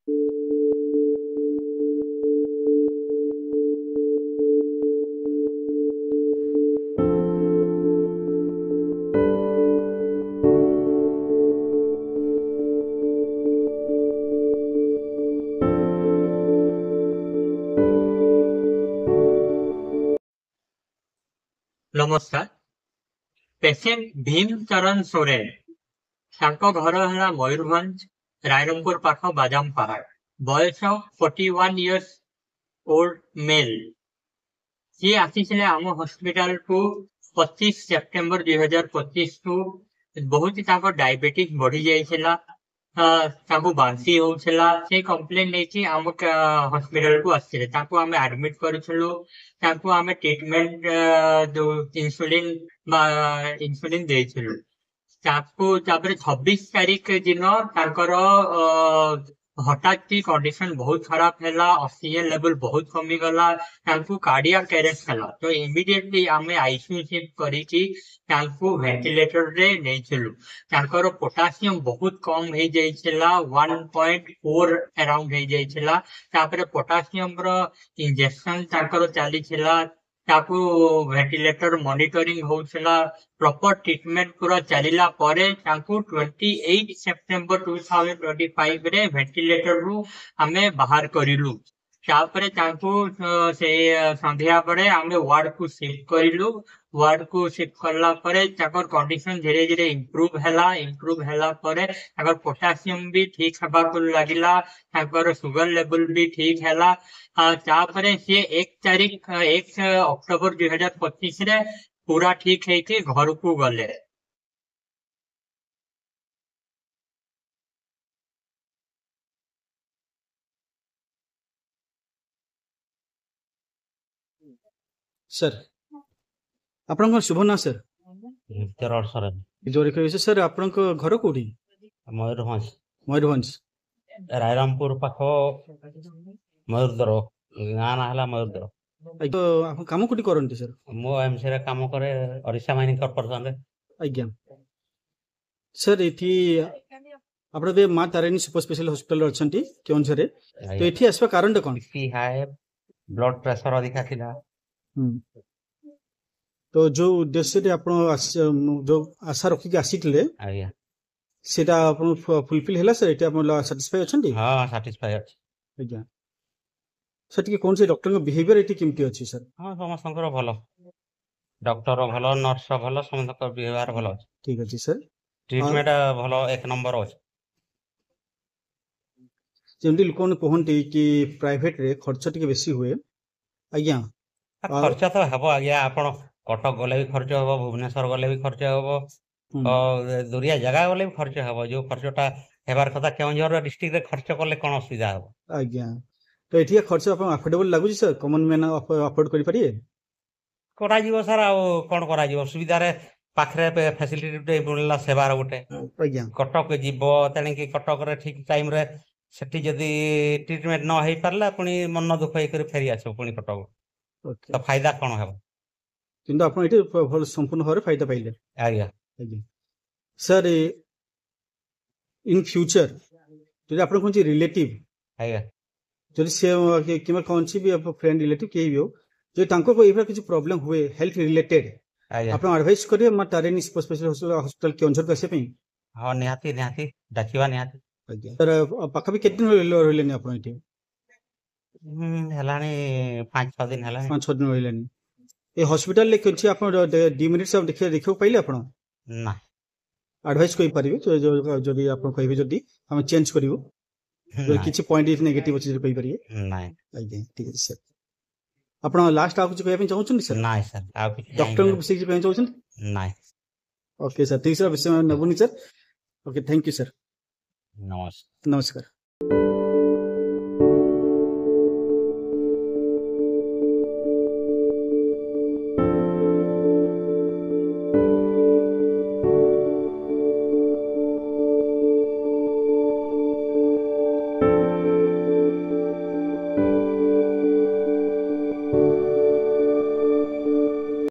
नमस्कार। पेसेंट भीम चरण सोरेन घर है मयूरभंज रायरंगपुर पाख बादाम पहाड़ बयस 41 इयर्स ओल्ड मेल सी आसी आम हॉस्पिटल को 25 सेप्टेम्बर 2025 को बहुत डायबिटीज बढ़ी जाइए बांसी होउछला से कंप्लेन लेछि हम हॉस्पिटल को आछिले ताको हमें एडमिट करिछलो ताको हमें ट्रीटमेंट जो इंसुलिन देइछलो ताको तापर 26 तारीख दिन ताकर हठात की कंडीशन बहुत खराब है ऑक्सीजन लेवल बहुत कमी गला कार्डियक अरेस्ट हला तो इमीडिएटली हमें आईसीयू शिफ्ट करिछि वेंटिलेटर रे नेइछलु ताकर पोटासियम बहुत कम हो जाइछला 1.4 अराउंड हो जाइछला तापर पोटासियम रो इंजेक्शन ताकर चलीछला ताकू वेंटिलेटर मॉनिटरिंग होउछला प्रॉपर ट्रीटमेंट पूरा चलिला परे ताकू 28 सेप्टेम्बर 2025 रे वेंटिलेटर रु हमें बाहर करिलु तापरे ताकू से संध्या परे हमें वार्ड को शिफ्ट करिलु वार्ड को शिफ्ट करला परे ताकर कंडीशन धीरे धीरे इंप्रूव हैला परे ताकर पोटासियम भी ठीक हबा को लागिला ताकर शुगर लेवल भी ठीक हैला तापरे से 1 अक्टोबर 2025 रे पूरा ठीक है कि घर को गले सर आपन शुभ ना सर जोरी कहिसे सर आपन घर कोठी मयूरभंज मयूरभंज रायरामपुर पाख मयूरदर गाँ ना है मयूरदर तो आप काम कोठी करंती सर मो एमसी रे काम करे ओडिशा माइनिंग कॉर्पोरेशन रे आज्ञा सर एथि आपण बे मां तारिणी सुपर स्पेशल हॉस्पिटल रे अछंती केउंझर रे तो एथि आसबा कारण कोन बीपी हाई ब्लड प्रेशर अधिका थिला तो जो उद्देश्य रे आपण जो आशा रखी के आसीतले आज्ञा सेटा आपण फुलफिल हैला सर एटा आपण सैटिस्फाई अछंती हां सैटिस्फाई अछि आज्ञा सर टिके कोन से डॉक्टर को बिहेवियर एटी केमती अछि सर हां समस्तकर भलो डॉक्टर भलो नर्स भलो समस्तकर बिहेवियर भलो ठीक अछि सर ट्रीटमेंट भलो एक नंबर अछि जेमती लोकन कहंती कि प्राइवेट रे खर्च टिके बेसी हुए आज्ञा खर्च तो हबो आज्ञा आपण कटक गले भी खर्च हबो भुवनेश्वर गले भी खर्च हबो दुरिया जगह गले भी खर्च हबो जो खर्चटा हेबार कथा केउंझर डिस्ट्रिक्ट रे खर्च करले कोन असुविधा हबो आज्ञा तो एठी खर्च आपण अफोर्डेबल लागु सर कॉमन मैन अफोर्ड करि परिए करा जीवो सर आ कोन करा जीवो सुविधा रे पाखरे फैसिलिटी मिलला सेवार गोटे आज्ञा कटक जीवो तने कि कटक रे ठीक टाइम रे सेठी जदी ट्रीटमेंट न होई परला पुनी मन दुख होई कर फेरी आछो पुनी कटक तो फायदा कोन हेबो किंतु आपण एठी भल संपूर्ण होरे फायदा पाइले आज्ञा आज्ञा सर इन फ्यूचर जदि आपण कोन रिलेटिव आज्ञा जदि से किमा कोन सी भी फ्रेंड रिलेटिव के भी हो जो तांको को एबा किछ प्रॉब्लम हुए हेल्थ रिलेटेड आपण एडवाइस करिए म तारेनी स्पेशल हॉस्पिटल के अंचल कसे पे हां निहाती डाकिवा निहाती आज्ञा सर पाखा भी केदिन रहलेनी आपण एठी हलानी 5-6 दिन हला 5-6 दिन रहलेनी ए हॉस्पिटल ले किछ आपण 2 मिनिट सब देखियो पाइले आपण ना एडवाइस कोइ परिबे जो जदि आपण कहबे जदि हम चेंज करिवो जो किछ पॉइंट इज नेगेटिव अछि कहि परिए नाही आज्ञा ठीक है सर आपण लास्ट आ कुछ कहबे पे चाहउछन सर नाही सर आ कुछ डॉक्टर को विषय पे चाहउछन नाही ओके सर तीसरा विषय में नबुनी sir okay thank you sir नमस्कार